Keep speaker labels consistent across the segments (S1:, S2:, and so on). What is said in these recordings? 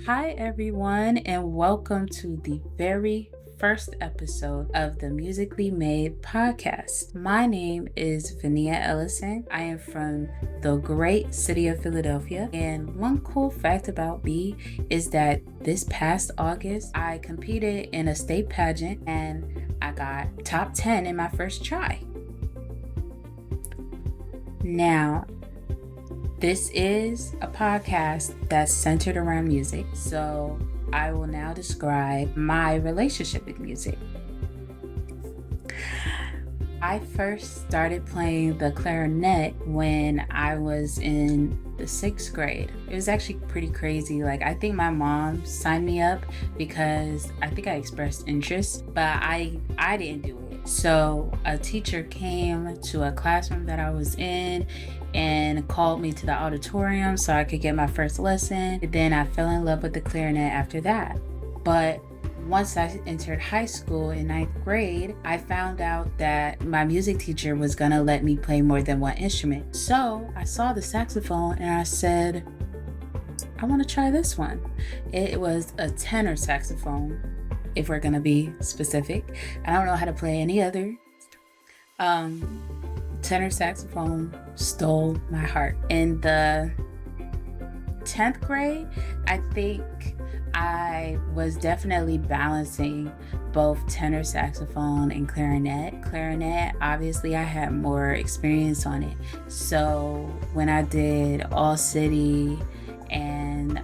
S1: Hi, everyone, and welcome to the very first episode of the Musically Made podcast. My name is VaNia Ellison. I am from the great city of Philadelphia, and one cool fact about me is that this past August, I competed in a state pageant and I got top 10 in my first try. Now, this is a podcast that's centered around music, so I will now describe my relationship with music. I first started playing the clarinet when I was in the 6th grade. It was actually pretty crazy. I think my mom signed me up because I think I expressed interest, but I didn't do it. So a teacher came to a classroom that I was in and called me to the auditorium so I could get my first lesson. Then I fell in love with the clarinet after that. But once I entered high school in 9th grade, I found out that my music teacher was gonna let me play more than one instrument. So I saw the saxophone and I said, I wanna try this one. It was a tenor saxophone, if we're gonna be specific. I don't know how to play any other. Tenor saxophone stole my heart. In the 10th grade, I think I was definitely balancing both tenor saxophone and clarinet. Clarinet, obviously, I had more experience on it. So when I did all city and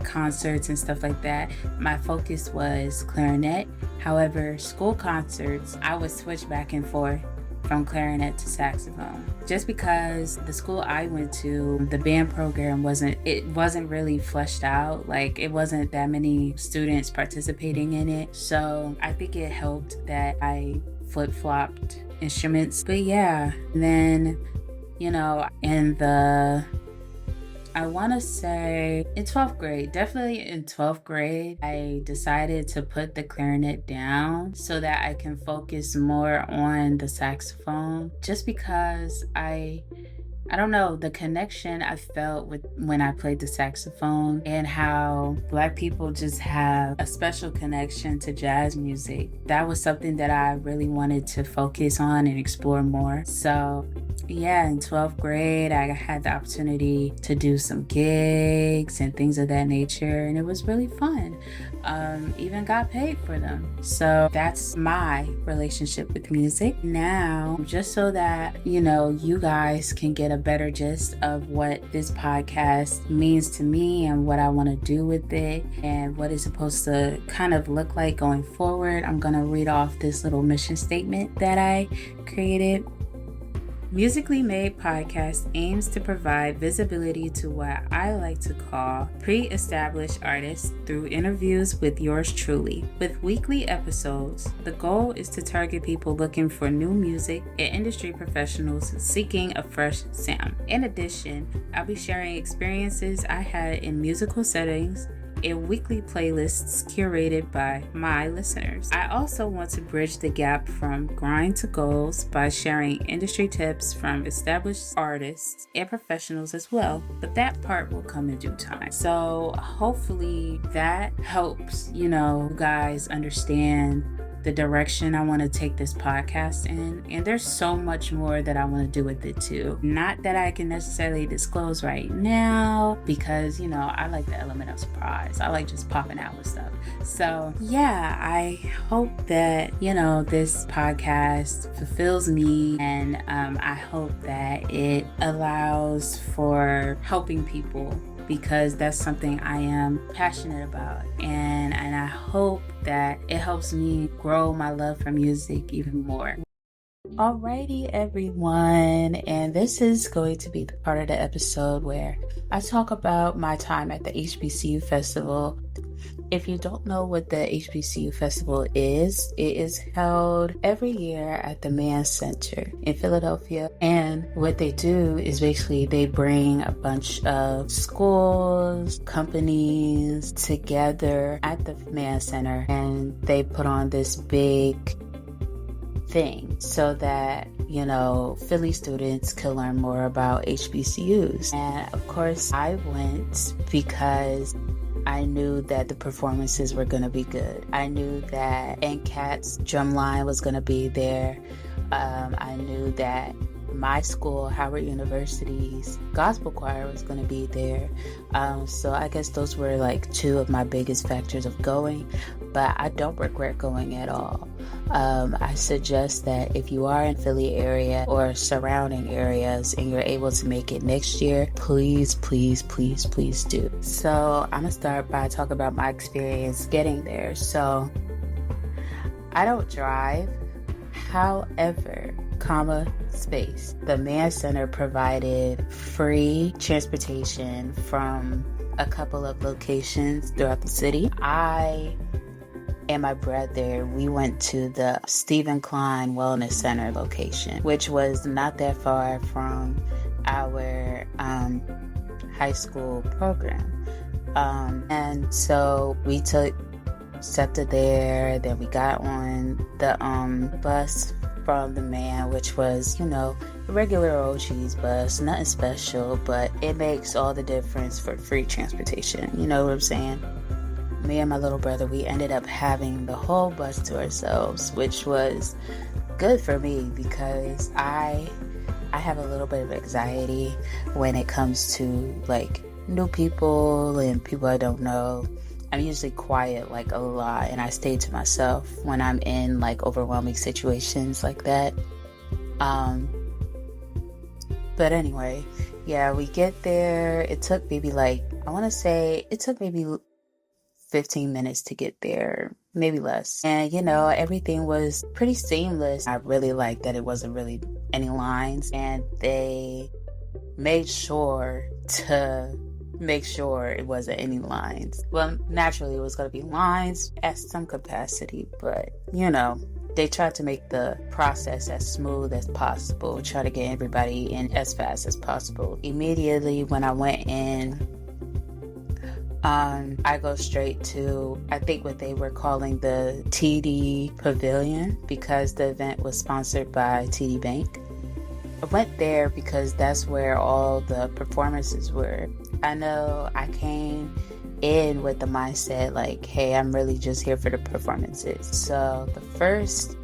S1: concerts and stuff like that, my focus was clarinet. However, school concerts, I would switch back and forth from clarinet to saxophone, just because the school I went to, the band program wasn't really fleshed out. It wasn't that many students participating in it, so I think it helped that I flip-flopped instruments. But yeah, then I want to say in 12th grade, definitely in 12th grade, I decided to put the clarinet down so that I can focus more on the saxophone, just because I don't know, the connection I felt with when I played the saxophone, and how Black people just have a special connection to jazz music. That was something that I really wanted to focus on and explore more. So yeah, in 12th grade, I had the opportunity to do some gigs and things of that nature, and it was really fun. Even got paid for them. So that's my relationship with music. Now, just so that, you guys can get a better gist of what this podcast means to me and what I want to do with it and what it's supposed to kind of look like going forward, I'm going to read off this little mission statement that I created. Musically Made Podcast aims to provide visibility to what I like to call pre-established artists through interviews with yours truly. With weekly episodes, the goal is to target people looking for new music and industry professionals seeking a fresh sound. In addition, I'll be sharing experiences I had in musical settings and weekly playlists curated by my listeners. I also want to bridge the gap from grind to goals by sharing industry tips from established artists and professionals as well, but that part will come in due time. So hopefully that helps, you guys understand the direction I want to take this podcast in. And there's so much more that I want to do with it too. Not that I can necessarily disclose right now, because, I like the element of surprise. I like just popping out with stuff. So yeah, I hope that, this podcast fulfills me, and I hope that it allows for helping people, because that's something I am passionate about, and I hope that it helps me grow my love for music even more. Alrighty, everyone, and this is going to be the part of the episode where I talk about my time at the HBCU Festival. If you don't know what the HBCU Festival is, it is held every year at the Mann Center in Philadelphia. And what they do is basically they bring a bunch of schools, companies together at the Mann Center, and they put on this big thing so that, Philly students could learn more about HBCUs. And of course, I went because I knew that the performances were going to be good. I knew that NCAT's drumline was going to be there. I knew that my school, Howard University's gospel choir, was going to be there. So I guess those were like two of my biggest factors of going, but I don't regret going at all. I suggest that if you are in Philly area or surrounding areas and you're able to make it next year, please, please, please, please do. So I'm gonna start by talking about my experience getting there. So I don't drive. However, the Mann Center provided free transportation from a couple of locations throughout the city. I and my brother, we went to the Stephen Klein Wellness Center location, which was not that far from our high school program. And so we took SEPTA there, then we got on the bus from the Mann, which was, a regular old cheese bus, nothing special, but it makes all the difference for free transportation. You know what I'm saying? Me and my little brother, we ended up having the whole bus to ourselves, which was good for me because I have a little bit of anxiety when it comes to like new people and people I don't know. I'm usually quiet like a lot, and I stay to myself when I'm in like overwhelming situations like that. But anyway, yeah, we get there. It took maybe 15 minutes to get there, maybe less. And everything was pretty seamless. I really liked that it wasn't really any lines, and they made sure it wasn't any lines. Well, naturally it was going to be lines at some capacity, but they tried to make the process as smooth as possible, try to get everybody in as fast as possible. Immediately when I went in, I go straight to, I think what they were calling the TD Pavilion, because the event was sponsored by TD Bank. I went there because that's where all the performances were. I know I came in with the mindset like, hey, I'm really just here for the performances. So the first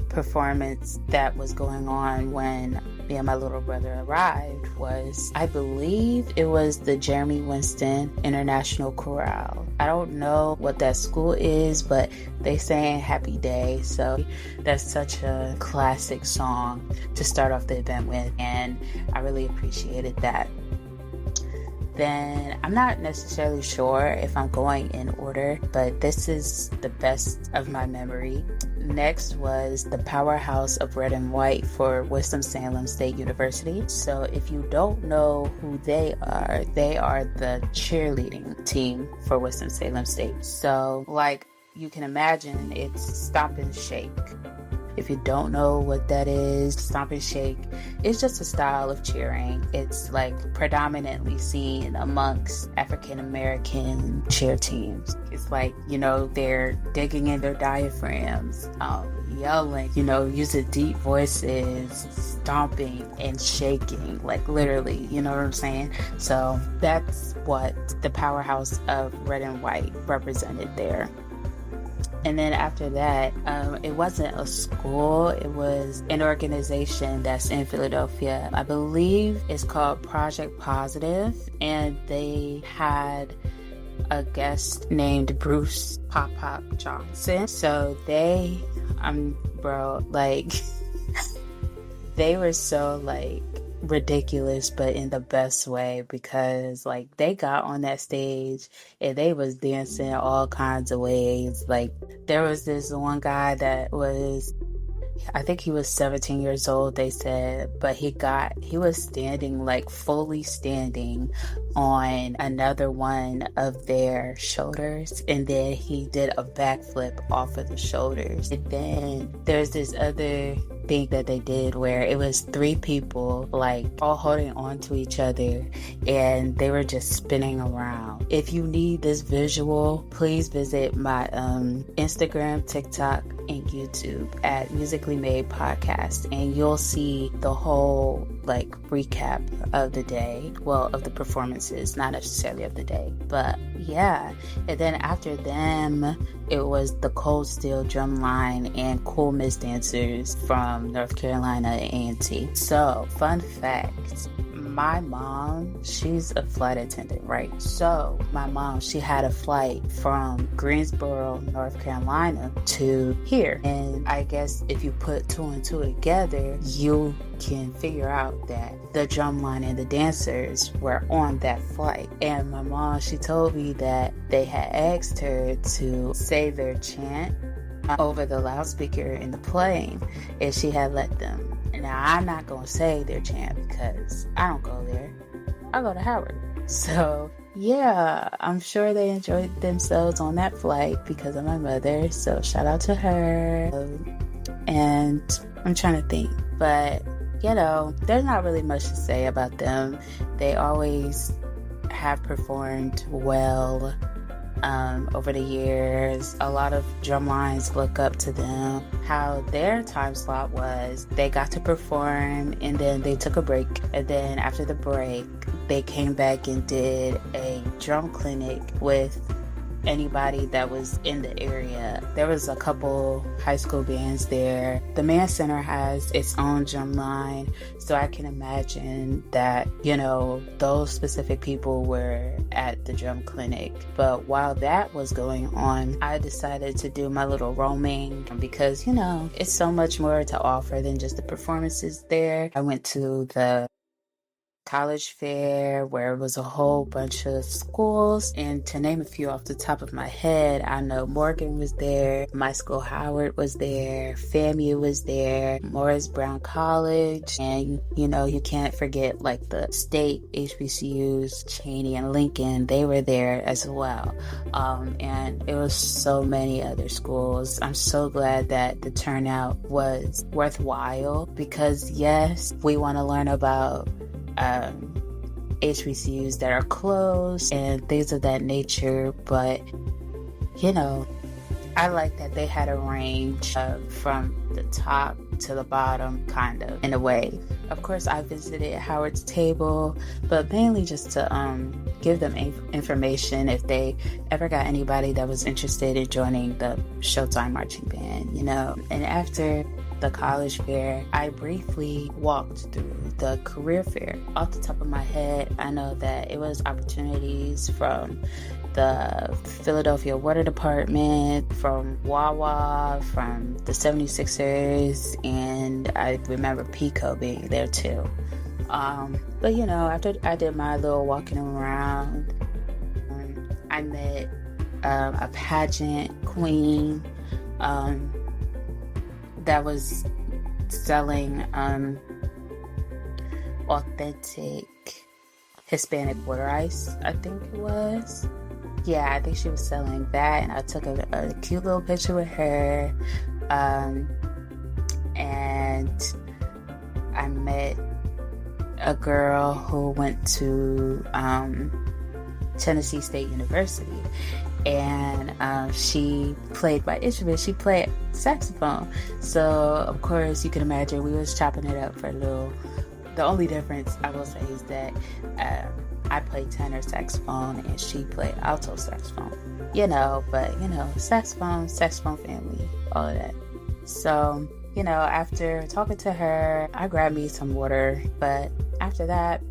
S1: performance that was going on when me and my little brother arrived was, I believe it was the Jeremy Winston International Chorale. I don't know what that school is, but they sang Happy Day. So that's such a classic song to start off the event with, and I really appreciated that. Then I'm not necessarily sure if I'm going in order, but this is the best of my memory. Next was the Powerhouse of Red and White for Winston-Salem State University. So if you don't know who they are the cheerleading team for Winston-Salem State. So like you can imagine, it's Stomp and Shake. If you don't know what that is, Stomp and Shake is just a style of cheering. It's like predominantly seen amongst African American cheer teams. It's like, they're digging in their diaphragms, yelling, using deep voices, stomping and shaking, like literally, you know what I'm saying? So that's what the Powerhouse of Red and White represented there. And then after that, it wasn't a school, it was an organization that's in Philadelphia. I believe it's called Project Positive, and they had a guest named Bruce Pop Johnson. So they were so ridiculous, but in the best way, because they got on that stage and they was dancing all kinds of ways. Like there was this one guy that was, I think he was 17 years old, they said, but he was standing, fully standing on another one of their shoulders, and then he did a backflip off of the shoulders. And then there's this other thing that they did where it was three people all holding on to each other, and they were just spinning around. If you need this visual, please visit my Instagram, TikTok, and YouTube at Musically Made Podcast, and you'll see the whole recap of the day, of the performances, not necessarily of the day, but yeah. And then after them, it was the Cold Steel Drumline and Cool Miss Dancers from North Carolina A&T. So, fun fact, my mom, she's a flight attendant, right? So my mom, she had a flight from Greensboro, North Carolina to here. And I guess if you put two and two together, you can figure out that the drumline and the dancers were on that flight. And my mom, she told me that they had asked her to say their chant over the loudspeaker in the plane, and she had let them. Now, I'm not going to say their chant because I don't go there. I go to Howard. So, yeah, I'm sure they enjoyed themselves on that flight because of my mother. So, shout out to her. And I'm trying to think. But, you know, there's not really much to say about them. They always have performed well. Over the years, a lot of drumlines look up to them. How their time slot was, they got to perform and then they took a break, and then after the break they came back and did a drum clinic with anybody that was in the area. There was a couple high school bands there. The Mann Center has its own drum line, so I can imagine that, you know, those specific people were at the drum clinic. But while that was going on, I decided to do my little roaming because, you know, it's so much more to offer than just the performances there. I went to the college fair where it was a whole bunch of schools, and to name a few off the top of my head, I know Morgan was there, my school Howard was there, FAMU was there, Morris Brown College, and you know, you can't forget like the state HBCUs, Cheney and Lincoln, they were there as well. And it was so many other schools. I'm so glad that the turnout was worthwhile because yes, we want to learn about HBCUs that are closed and things of that nature, but you know, I like that they had a range from the top to the bottom, kind of, in a way. Of course, I visited Howard's table, but mainly just to give them information if they ever got anybody that was interested in joining the Showtime Marching Band, you know. And after the college fair, I briefly walked through the career fair. Off the top of my head, I know that it was opportunities from the Philadelphia Water Department, from Wawa, from the 76ers, and I remember Pico being there too. But you know, after I did my little walking around, I met a pageant queen that was selling authentic Hispanic water ice, I think it was. Yeah, I think she was selling that, and I took a cute little picture with her. And I met a girl who went to Tennessee State University, and she played my instrument. She played saxophone, so of course you can imagine we was chopping it up for a little. The only difference I will say is that I played tenor saxophone and she played alto saxophone, you know, but you know, saxophone family, all of that. So, you know, after talking to her, I grabbed me some water, but after that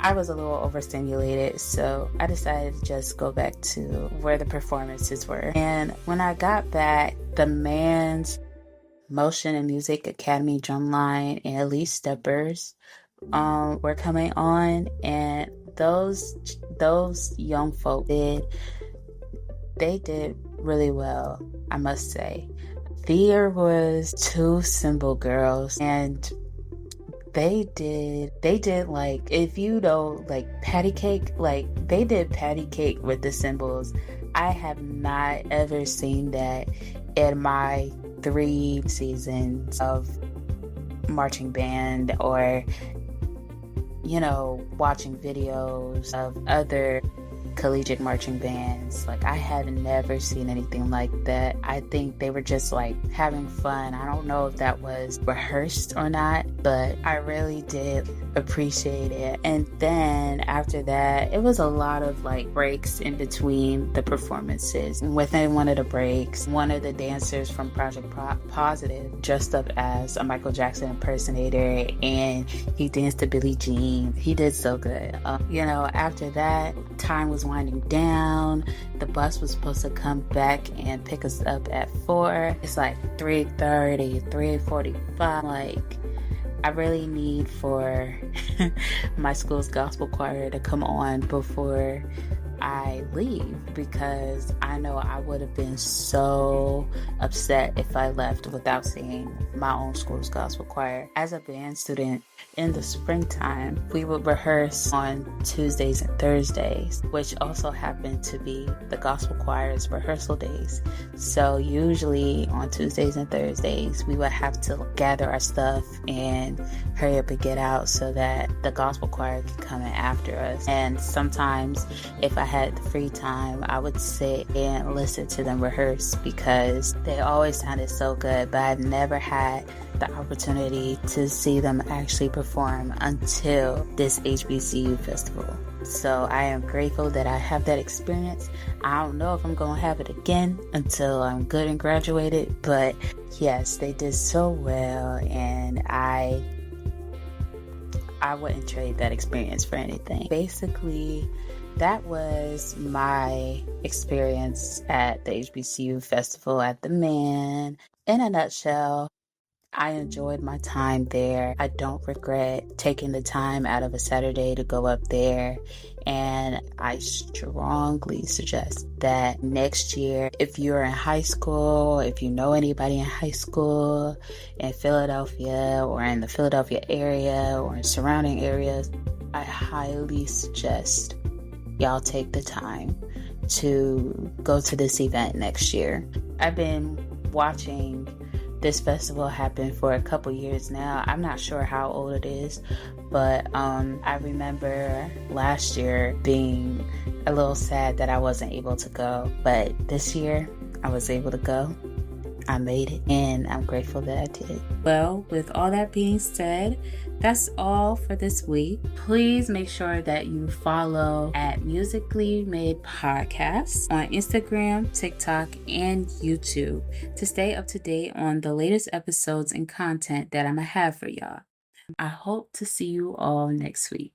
S1: I was a little overstimulated, so I decided to just go back to where the performances were. And when I got back, the Mann's Motion and Music Academy Drumline and Elite Steppers were coming on, and those young folk did really well, I must say. There was two cymbal girls, and they did like, if you know, like patty cake, like they did patty cake with the cymbals. I have not ever seen that in my 3 seasons of marching band, or you know, watching videos of other collegiate marching bands. Like, I have never seen anything like that. I think they were just like having fun. I don't know if that was rehearsed or not, but I really did appreciate it. And then after that, it was a lot of like breaks in between the performances. Within one of the breaks, one of the dancers from Project Positive dressed up as a Michael Jackson impersonator, and he danced to Billie Jean. He did so good. After that, time was winding down. The bus was supposed to come back and pick us up at 4. It's like 3:30, 3:45. Like, I really need for my school's gospel choir to come on before I leave, because I know I would have been so upset if I left without seeing my own school's gospel choir. As a band student in the springtime, we would rehearse on Tuesdays and Thursdays, which also happened to be the gospel choir's rehearsal days. So usually on Tuesdays and Thursdays, we would have to gather our stuff and hurry up and get out so that the gospel choir could come in after us. And sometimes if I had the free time, I would sit and listen to them rehearse, because they always sounded so good. But I've never had the opportunity to see them actually perform until this HBCU festival. So I am grateful that I have that experience. I don't know if I'm going to have it again until I'm good and graduated, but yes, they did so well, and I wouldn't trade that experience for anything. Basically, that was my experience at the HBCU Festival at the Mann. In a nutshell, I enjoyed my time there. I don't regret taking the time out of a Saturday to go up there. And I strongly suggest that next year, if you're in high school, if you know anybody in high school in Philadelphia or in the Philadelphia area or in surrounding areas, I highly suggest y'all take the time to go to this event next year. I've been watching this festival happen for a couple years now. I'm not sure how old it is, but I remember last year being a little sad that I wasn't able to go, but this year I was able to go. I made it, and I'm grateful that I did. Well, with all that being said, that's all for this week. Please make sure that you follow at Musically Made Podcasts on Instagram, TikTok, and YouTube to stay up to date on the latest episodes and content that I'm going to have for y'all. I hope to see you all next week.